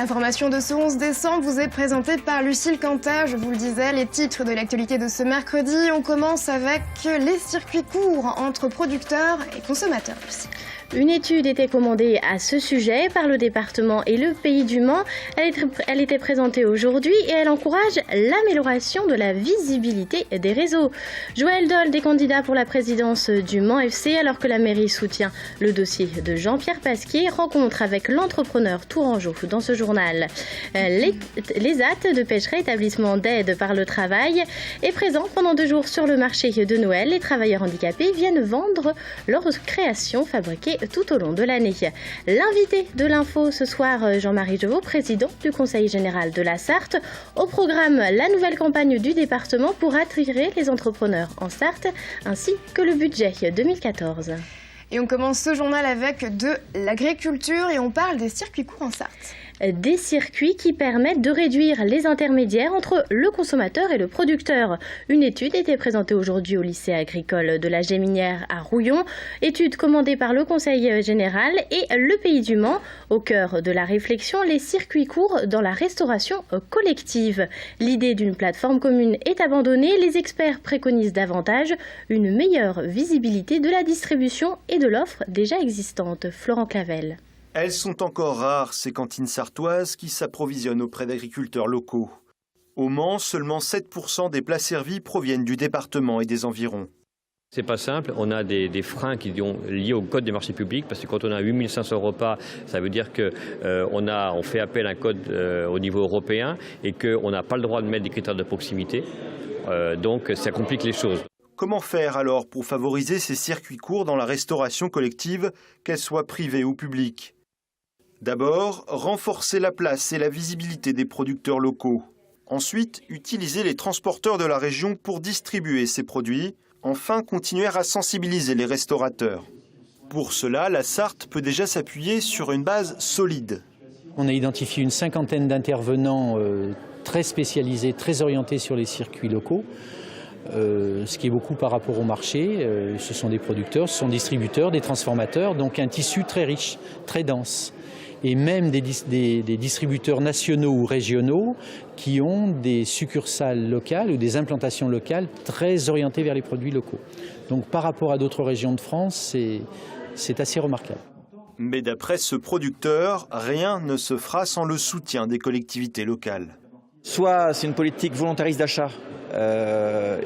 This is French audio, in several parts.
L'information de ce 11 décembre vous est présentée par Lucille Cantat. Je vous le disais, les titres de l'actualité de ce mercredi. On commence avec les circuits courts entre producteurs et consommateurs. Une étude était commandée à ce sujet par le département et le Pays du Mans. Elle était présentée aujourd'hui et elle encourage l'amélioration de la visibilité des réseaux. Joël Doll, des candidats pour la présidence du Mans FC, alors que la mairie soutient le dossier de Jean-Pierre Pasquier, rencontre avec l'entrepreneur tourangeau dans ce journal. L'ESAT de Pêcheret, établissement d'aide par le travail, est présent pendant 2 jours sur le marché de Noël. Les travailleurs handicapés viennent vendre leurs créations fabriquées tout au long de l'année. L'invité de l'info ce soir, Jean-Marie Jevaux, président du Conseil général de la Sarthe. Au programme, la nouvelle campagne du département pour attirer les entrepreneurs en Sarthe, ainsi que le budget 2014. Et on commence ce journal avec de l'agriculture et on parle des circuits courts en Sarthe. Des circuits qui permettent de réduire les intermédiaires entre le consommateur et le producteur. Une étude était présentée aujourd'hui au lycée agricole de la Géminière à Rouillon. Étude commandée par le Conseil général et le Pays du Mans. Au cœur de la réflexion, les circuits courts dans la restauration collective. L'idée d'une plateforme commune est abandonnée. Les experts préconisent davantage une meilleure visibilité de la distribution et de l'offre déjà existante. Florent Clavel. Elles sont encore rares, ces cantines sartoises qui s'approvisionnent auprès d'agriculteurs locaux. Au Mans, seulement 7% des plats servis proviennent du département et des environs. C'est pas simple, on a des freins qui sont liés au code des marchés publics, parce que quand on a 8500 repas, ça veut dire qu'on fait appel à un code au niveau européen et qu'on n'a pas le droit de mettre des critères de proximité, donc ça complique les choses. Comment faire alors pour favoriser ces circuits courts dans la restauration collective, qu'elle soit privée ou publique ? D'abord, renforcer la place et la visibilité des producteurs locaux. Ensuite, utiliser les transporteurs de la région pour distribuer ces produits. Enfin, continuer à sensibiliser les restaurateurs. Pour cela, la Sarthe peut déjà s'appuyer sur une base solide. On a identifié une 50aine d'intervenants très spécialisés, très orientés sur les circuits locaux. Ce qui est beaucoup par rapport au marché. Ce sont des producteurs, ce sont des distributeurs, des transformateurs, donc un tissu très riche, très dense. Et même des distributeurs nationaux ou régionaux qui ont des succursales locales ou des implantations locales très orientées vers les produits locaux. Donc par rapport à d'autres régions de France, c'est assez remarquable. Mais d'après ce producteur, rien ne se fera sans le soutien des collectivités locales. Soit c'est une politique volontariste d'achat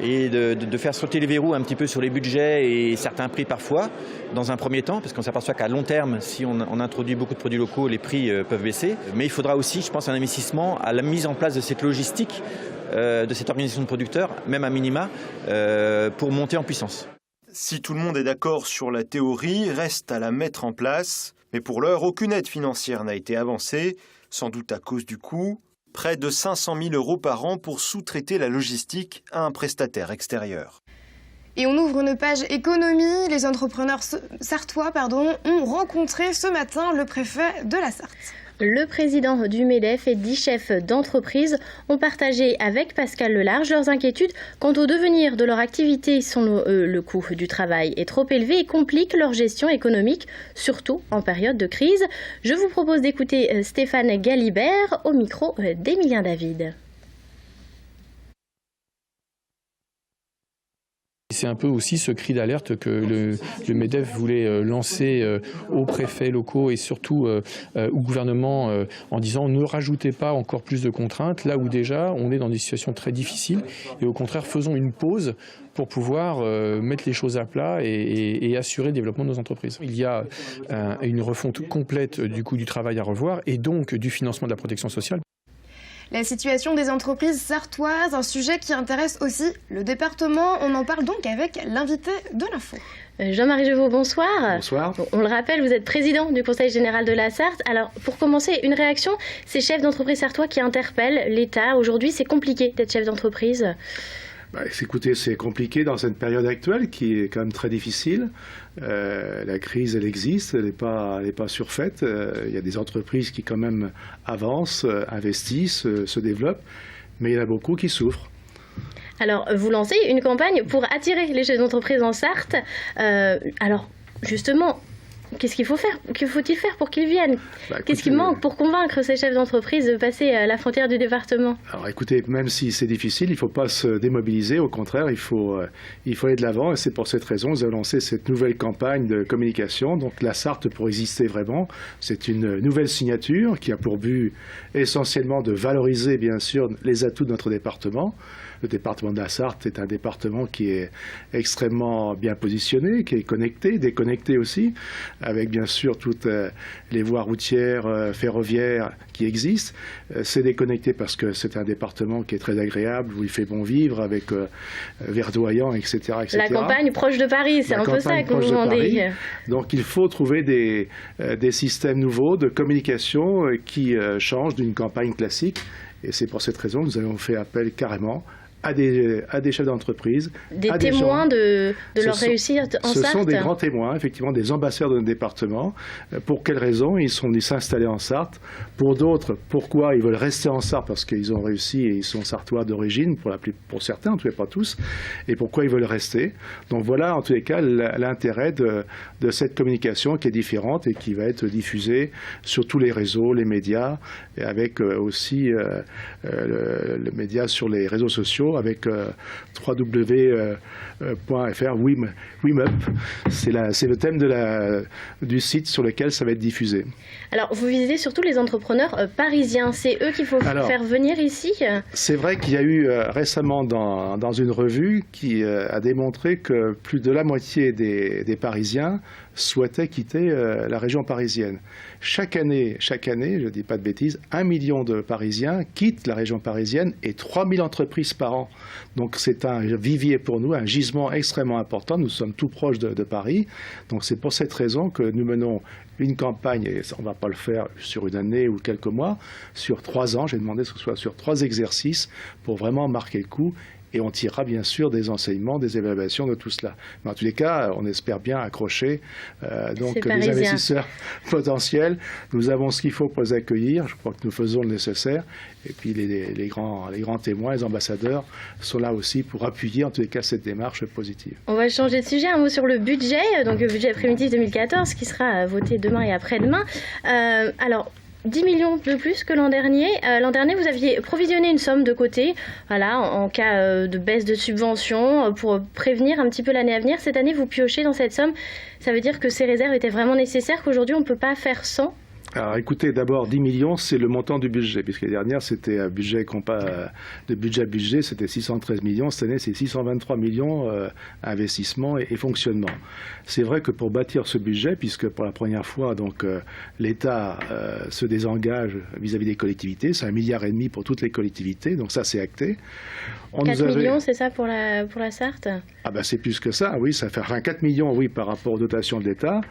et de faire sauter les verrous un petit peu sur les budgets et certains prix parfois, dans un premier temps, parce qu'on s'aperçoit qu'à long terme, si on introduit beaucoup de produits locaux, les prix peuvent baisser. Mais il faudra aussi, je pense, un investissement à la mise en place de cette logistique, de cette organisation de producteurs, même à minima, pour monter en puissance. Si tout le monde est d'accord sur la théorie, reste à la mettre en place. Mais pour l'heure, aucune aide financière n'a été avancée, sans doute à cause du coût. Près de 500 000 € par an pour sous-traiter la logistique à un prestataire extérieur. Et on ouvre une page économie. Les entrepreneurs sartois ont rencontré ce matin le préfet de la Sarthe. Le président du MEDEF et 10 chefs d'entreprise ont partagé avec Pascal Lelarge leurs inquiétudes quant au devenir de leur activité. Le coût du travail est trop élevé et complique leur gestion économique, surtout en période de crise. Je vous propose d'écouter Stéphane Galibert au micro d'Emilien David. C'est un peu aussi ce cri d'alerte que le MEDEF voulait lancer aux préfets locaux et surtout au gouvernement en disant ne rajoutez pas encore plus de contraintes là où déjà on est dans des situations très difficiles et au contraire faisons une pause pour pouvoir mettre les choses à plat et assurer le développement de nos entreprises. Il y a une refonte complète du coût du travail à revoir et donc du financement de la protection sociale. La situation des entreprises sartoises, un sujet qui intéresse aussi le département. On en parle donc avec l'invité de l'info. Jean-Marie Jevaux, bonsoir. Bonsoir. On le rappelle, vous êtes président du Conseil général de la Sarthe. Alors, pour commencer, une réaction, ces chefs d'entreprise sartois qui interpellent l'État. Aujourd'hui, c'est compliqué d'être chef d'entreprise. Écoutez, c'est compliqué dans cette période actuelle qui est quand même très difficile. La crise, elle existe, elle n'est pas surfaite. Il y a des entreprises qui quand même avancent, investissent, se développent, mais il y en a beaucoup qui souffrent. Alors, vous lancez une campagne pour attirer les chefs d'entreprise en Sarthe. Alors, justement, qu'est-ce qu'il faut faire? Que faut-il faire pour qu'ils viennent? Qu'est-ce qui écoutez, manque pour convaincre ces chefs d'entreprise de passer la frontière du département? Alors écoutez, même si c'est difficile, il ne faut pas se démobiliser. Au contraire, il faut aller de l'avant. Et c'est pour cette raison que nous avons lancé cette nouvelle campagne de communication. Donc la Sarthe, pour exister vraiment, c'est une nouvelle signature qui a pour but essentiellement de valoriser, bien sûr, les atouts de notre département. Le département de la Sarthe est un département qui est extrêmement bien positionné, qui est connecté, déconnecté aussi, avec bien sûr toutes les voies routières, ferroviaires qui existent. C'est déconnecté parce que c'est un département qui est très agréable, où il fait bon vivre, avec verdoyant, etc., etc. La campagne proche de Paris, c'est un peu ça que vous demandez. Donc il faut trouver des systèmes nouveaux de communication qui changent d'une campagne classique. Et c'est pour cette raison que nous avons fait appel carrément à des chefs d'entreprise. Des témoins de leur réussite en Sarthe. Ce sont des grands témoins, effectivement, des ambassadeurs de notre département. Pour quelles raisons ils sont venus s'installer en Sarthe? Pour d'autres, pourquoi ils veulent rester en Sarthe? Parce qu'ils ont réussi et ils sont sartois d'origine, pour certains, en tout cas pas tous. Et pourquoi ils veulent rester? Donc voilà, en tous les cas, l'intérêt de cette communication qui est différente et qui va être diffusée sur tous les réseaux, les médias, et avec aussi le média sur les réseaux sociaux, avec www.fr WIMUP. C'est le thème du site sur lequel ça va être diffusé. Alors, vous visez surtout les entrepreneurs parisiens. C'est eux qu'il faut faire venir ici? C'est vrai qu'il y a eu récemment dans une revue qui a démontré que plus de la moitié des Parisiens souhaitaient quitter la région parisienne. Chaque année, je ne dis pas de bêtises, 1 million de Parisiens quittent la région parisienne et 3000 entreprises par an. Donc c'est un vivier pour nous, un gisement extrêmement important. Nous sommes tout proches de Paris. Donc c'est pour cette raison que nous menons une campagne, et on ne va pas le faire sur une année ou quelques mois, sur 3 ans. J'ai demandé que ce soit sur 3 exercices pour vraiment marquer le coup. Et on tirera bien sûr des enseignements, des évaluations de tout cela. Mais en tous les cas, on espère bien accrocher des investisseurs potentiels. Nous avons ce qu'il faut pour les accueillir. Je crois que nous faisons le nécessaire. Et puis les grands témoins, les ambassadeurs sont là aussi pour appuyer en tous les cas cette démarche positive. On va changer de sujet, un mot sur le budget, donc le budget primitif 2014 qui sera voté demain et après-demain. Alors, 10 millions de plus que l'an dernier. L'an dernier, vous aviez provisionné une somme de côté, voilà, en cas de baisse de subventions, pour prévenir un petit peu l'année à venir. Cette année, vous piochez dans cette somme. Ça veut dire que ces réserves étaient vraiment nécessaires, qu'aujourd'hui, on ne peut pas faire sans? Alors écoutez, d'abord 10 millions, c'est le montant du budget, puisque l'année dernière c'était de budget à budget, c'était 613 millions, cette année c'est 623 millions investissement et fonctionnement. C'est vrai que pour bâtir ce budget, puisque pour la première fois donc l'État se désengage vis-à-vis des collectivités, c'est 1,5 milliard pour toutes les collectivités, donc ça c'est acté. 4 millions, c'est ça pour la Sarthe? Ah ben c'est plus que ça, oui, ça fait 4 millions oui, par rapport aux dotations de l'État,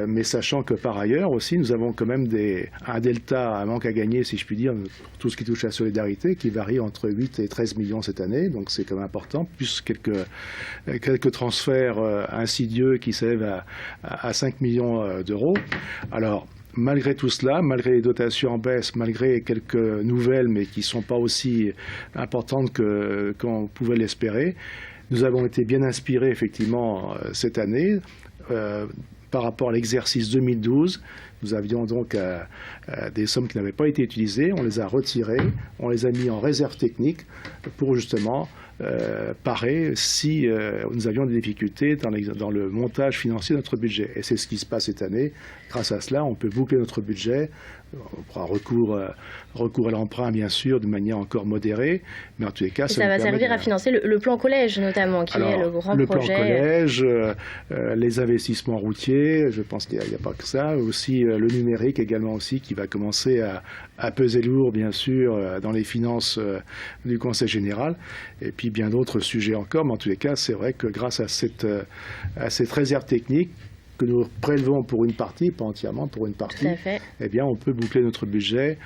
mais sachant que par ailleurs aussi nous avons quand même un delta, un manque à gagner, si je puis dire, pour tout ce qui touche à la solidarité, qui varie entre 8 et 13 millions cette année, donc c'est quand même important, plus quelques transferts insidieux qui s'élèvent à 5 millions d'euros. Alors, malgré tout cela, malgré les dotations en baisse, malgré quelques nouvelles, mais qui ne sont pas aussi importantes qu'on pouvait l'espérer, nous avons été bien inspirés, effectivement, cette année. Par rapport à l'exercice 2012, nous avions donc des sommes qui n'avaient pas été utilisées, on les a retirées, on les a mis en réserve technique pour justement parer si nous avions des difficultés dans le montage financier de notre budget. Et c'est ce qui se passe cette année. Grâce à cela, on peut boucler notre budget. On prend recours à l'emprunt, bien sûr, de manière encore modérée, mais en tous les cas... Ça va servir à financer le plan collège, notamment, qui est le grand projet. Le plan collège, les investissements routiers, je pense qu'il n'y a pas que ça, aussi le numérique également aussi, qui va commencer à peser lourd, bien sûr, dans les finances du Conseil général, et puis bien d'autres sujets encore, mais en tous les cas, c'est vrai que grâce à cette réserve technique, que nous prélevons pour une partie, pas entièrement pour une partie, eh bien on peut boucler notre budget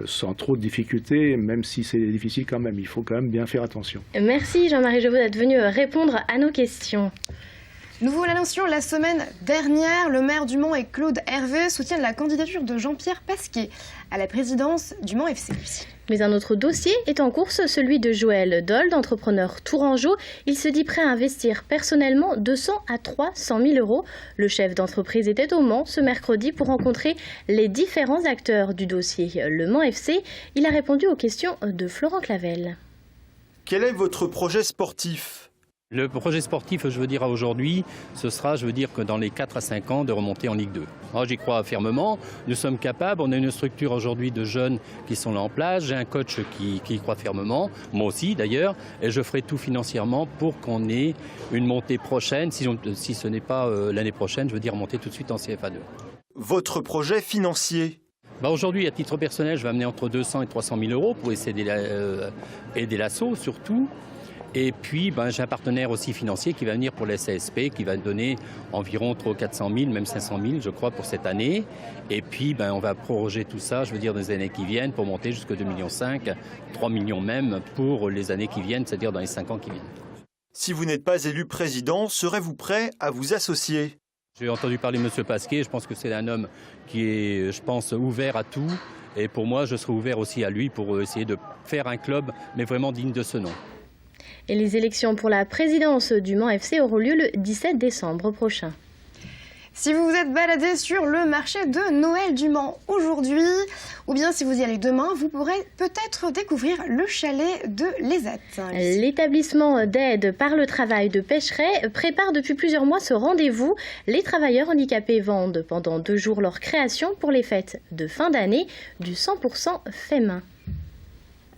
sans trop de difficultés, même si c'est difficile quand même. Il faut quand même bien faire attention. Merci Jean-Marie Jevaux d'être venu répondre à nos questions. Nous vous l'annoncions la semaine dernière, le maire du Mans et Claude Hervé soutiennent la candidature de Jean-Pierre Pasquier à la présidence du Mans FC. Mais un autre dossier est en course, celui de Joël Dold, entrepreneur tourangeau. Il se dit prêt à investir personnellement 200 à 300 000 euros. Le chef d'entreprise était au Mans ce mercredi pour rencontrer les différents acteurs du dossier Le Mans FC. Il a répondu aux questions de Florent Clavel. Quel est votre projet sportif ? Le projet sportif, je veux dire, à aujourd'hui, ce sera, je veux dire, que dans les 4 à 5 ans, de remonter en Ligue 2. Alors, j'y crois fermement. Nous sommes capables. On a une structure aujourd'hui de jeunes qui sont là en place. J'ai un coach qui y croit fermement. Moi aussi, d'ailleurs. Et je ferai tout financièrement pour qu'on ait une montée prochaine. Si ce n'est pas l'année prochaine, je veux dire, monter tout de suite en CFA2. Votre projet financier ? Aujourd'hui, à titre personnel, je vais amener entre 200 et 300 000 euros pour essayer d'aider l'ASSO, surtout. Et puis, j'ai un partenaire aussi financier qui va venir pour la CSP, qui va donner environ 300 400 000, même 500 000, je crois, pour cette année. Et puis, on va proroger tout ça, je veux dire, dans les années qui viennent, pour monter jusqu'à 2,5 millions, 3 millions même, pour les années qui viennent, c'est-à-dire dans les 5 ans qui viennent. Si vous n'êtes pas élu président, serez-vous prêt à vous associer ? J'ai entendu parler de M. Pasquier, je pense que c'est un homme qui est, je pense, ouvert à tout. Et pour moi, je serai ouvert aussi à lui pour essayer de faire un club, mais vraiment digne de ce nom. Et les élections pour la présidence du Mans FC auront lieu le 17 décembre prochain. Si vous vous êtes baladé sur le marché de Noël du Mans aujourd'hui, ou bien si vous y allez demain, vous pourrez peut-être découvrir le chalet de l'ESAT. L'établissement d'aide par le travail de Pêcheret prépare depuis plusieurs mois ce rendez-vous. Les travailleurs handicapés vendent pendant 2 jours leur création pour les fêtes de fin d'année du 100% fait main.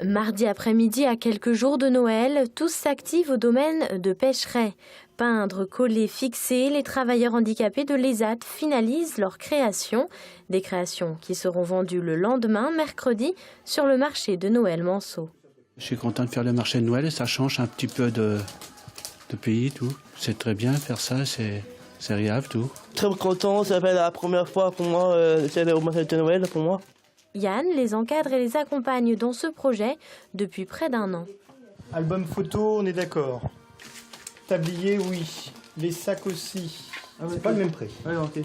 Mardi après-midi, à quelques jours de Noël, tous s'activent au domaine de Pêcheret. Peindre, coller, fixer, les travailleurs handicapés de l'ESAT finalisent leur création. Des créations qui seront vendues le lendemain, mercredi, sur le marché de Noël Manceau. Je suis content de faire le marché de Noël, ça change un petit peu de pays, tout. C'est très bien faire ça, c'est agréable, tout. Très content, ça fait la première fois pour moi, c'est au marché de Noël pour moi. Yann les encadre et les accompagne dans ce projet depuis près d'1 an. Album photo, on est d'accord. Tablier, oui. Les sacs aussi. C'est pas le même prix. Okay.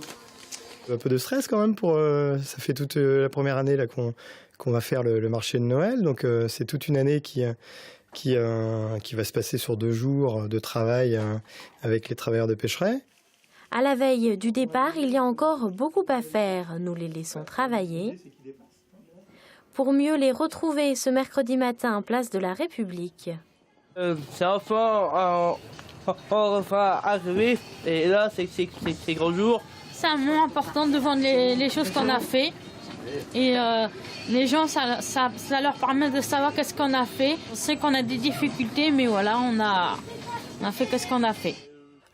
Un peu de stress quand même ça fait toute la première année là qu'on va faire le marché de Noël. Donc c'est toute une année qui va se passer sur 2 jours de travail avec les travailleurs de Pêcheret. À la veille du départ, il y a encore beaucoup à faire. Nous les laissons travailler pour mieux les retrouver ce mercredi matin, place de la République. C'est enfin arrivé et là c'est grand jour. C'est un moment important de vendre les choses qu'on a fait et les gens ça leur permet de savoir qu'est-ce qu'on a fait. On sait qu'on a des difficultés mais voilà on a fait qu'est-ce qu'on a fait.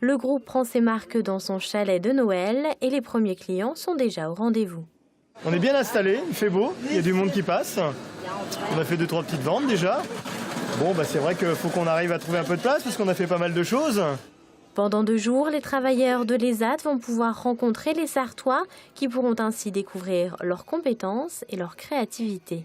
Le groupe prend ses marques dans son chalet de Noël et les premiers clients sont déjà au rendez-vous. On est bien installé, il fait beau, il y a du monde qui passe. On a fait 2-3 petites ventes déjà. Bon, c'est vrai qu'il faut qu'on arrive à trouver un peu de place parce qu'on a fait pas mal de choses. Pendant 2 jours, les travailleurs de l'ESAT vont pouvoir rencontrer les Sartois qui pourront ainsi découvrir leurs compétences et leur créativité.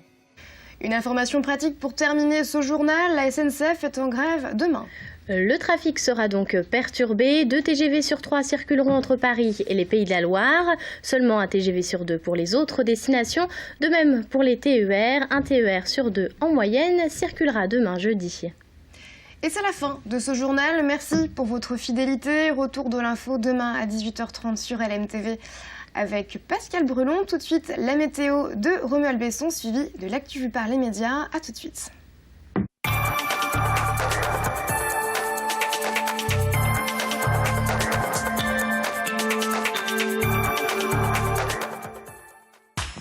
Une information pratique pour terminer ce journal, la SNCF est en grève demain. Le trafic sera donc perturbé. 2 TGV sur 3 circuleront entre Paris et les Pays de la Loire. Seulement un TGV sur 2 pour les autres destinations. De même pour les TER, un TER sur 2 en moyenne circulera demain jeudi. Et c'est la fin de ce journal. Merci pour votre fidélité. Retour de l'info demain à 18h30 sur LMTV avec Pascal Brelon. Tout de suite, la météo de Romuald Besson, suivi de l'actu vue par les médias. A tout de suite.